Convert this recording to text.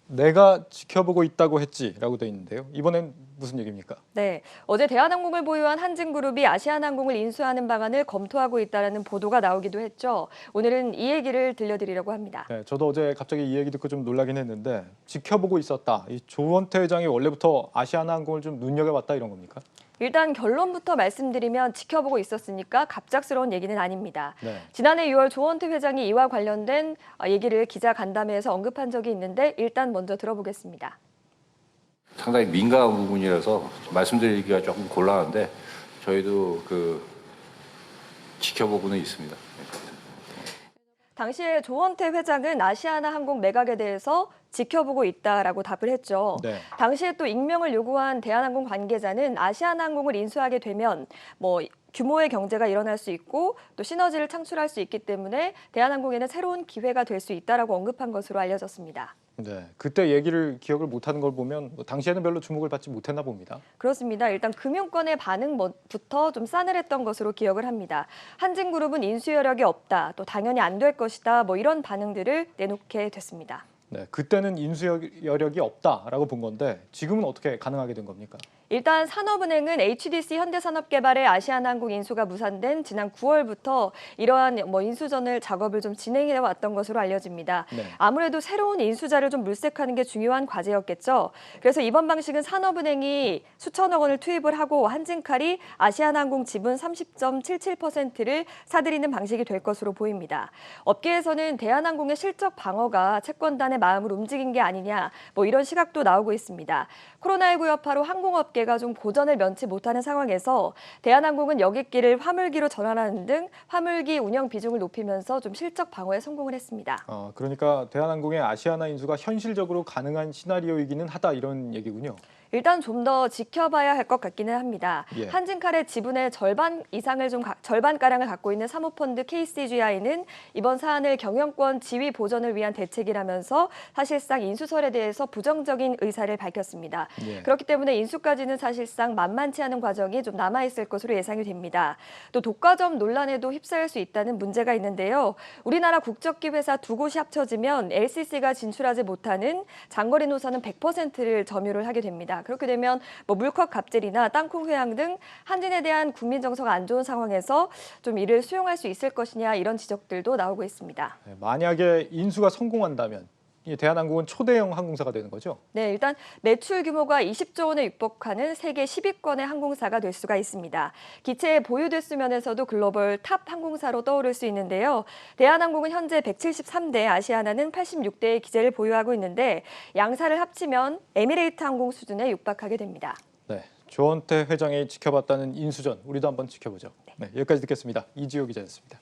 내가 지켜보고 있다고 했지라고 돼 있는데요. 이번엔 무슨 얘기입니까? 네, 어제 대한항공을 보유한 한진그룹이 아시아나항공을 인수하는 방안을 검토하고 있다는 보도가 나오기도 했죠. 오늘은 이 얘기를 들려드리려고 합니다. 네, 저도 어제 갑자기 이 얘기 듣고 좀 놀라긴 했는데 지켜보고 있었다. 이 조원태 회장이 원래부터 아시아나항공을 좀 눈여겨봤다 이런 겁니까? 일단 결론부터 말씀드리면 지켜보고 있었으니까 갑작스러운 얘기는 아닙니다. 네. 지난해 6월 조원태 회장이 이와 관련된 얘기를 기자 간담회에서 언급한 적이 있는데 일단 먼저 들어보겠습니다. 상당히 민감한 부분이라서 말씀드리기가 조금 곤란한데 저희도 지켜보고는 있습니다. 당시에 조원태 회장은 아시아나항공 매각에 대해서 지켜보고 있다라고 답을 했죠. 네. 당시에 또 익명을 요구한 대한항공 관계자는 아시아나항공을 인수하게 되면 규모의 경제가 일어날 수 있고 또 시너지를 창출할 수 있기 때문에 대한항공에는 새로운 기회가 될 수 있다라고 언급한 것으로 알려졌습니다. 네, 그때 얘기를 기억을 못하는 걸 보면 당시에는 별로 주목을 받지 못했나 봅니다. 그렇습니다. 일단 금융권의 반응부터 좀 싸늘했던 것으로 기억을 합니다. 한진그룹은 인수 여력이 없다, 또 당연히 안 될 것이다, 이런 반응들을 내놓게 됐습니다. 네, 그때는 인수 여력이 없다라고 본 건데 지금은 어떻게 가능하게 된 겁니까? 일단 산업은행은 HDC 현대산업개발의 아시아나항공 인수가 무산된 지난 9월부터 이러한 인수전을 작업을 좀 진행해 왔던 것으로 알려집니다. 네. 아무래도 새로운 인수자를 좀 물색하는 게 중요한 과제였겠죠. 그래서 이번 방식은 산업은행이 수천억 원을 투입을 하고 한진칼이 아시아나항공 지분 30.77%를 사들이는 방식이 될 것으로 보입니다. 업계에서는 대한항공의 실적 방어가 채권단의 마음을 움직인 게 아니냐 이런 시각도 나오고 있습니다. 코로나19 여파로 항공업계가 좀 고전을 면치 못하는 상황에서 대한항공은 여객기를 화물기로 전환하는 등 화물기 운영 비중을 높이면서 좀 실적 방어에 성공을 했습니다. 그러니까 대한항공의 아시아나 인수가 현실적으로 가능한 시나리오이기는 하다 이런 얘기군요. 일단 좀 더 지켜봐야 할 것 같기는 합니다. 예. 한진칼의 지분의 절반가량을 갖고 있는 사모펀드 KCGI는 이번 사안을 경영권 지위 보전을 위한 대책이라면서 사실상 인수설에 대해서 부정적인 의사를 밝혔습니다. 예. 그렇기 때문에 인수까지는 사실상 만만치 않은 과정이 좀 남아있을 것으로 예상이 됩니다. 또 독과점 논란에도 휩싸일 수 있다는 문제가 있는데요. 우리나라 국적기 회사 두 곳이 합쳐지면 LCC가 진출하지 못하는 장거리 노선은 100%를 점유를 하게 됩니다. 그렇게 되면 물컵 갑질이나 땅콩 회항 등 한진에 대한 국민 정서가 안 좋은 상황에서 좀 이를 수용할 수 있을 것이냐 이런 지적들도 나오고 있습니다. 네, 만약에 인수가 성공한다면 이 대한항공은 초대형 항공사가 되는 거죠? 네, 일단 매출 규모가 20조 원에 육박하는 세계 10위권의 항공사가 될 수가 있습니다. 기체의 보유 대수 면에서도 글로벌 탑 항공사로 떠오를 수 있는데요. 대한항공은 현재 173대, 아시아나는 86대의 기체를 보유하고 있는데 양사를 합치면 에미레이트 항공 수준에 육박하게 됩니다. 네, 조원태 회장이 지켜봤다는 인수전, 우리도 한번 지켜보죠. 네, 여기까지 듣겠습니다. 이지호 기자였습니다.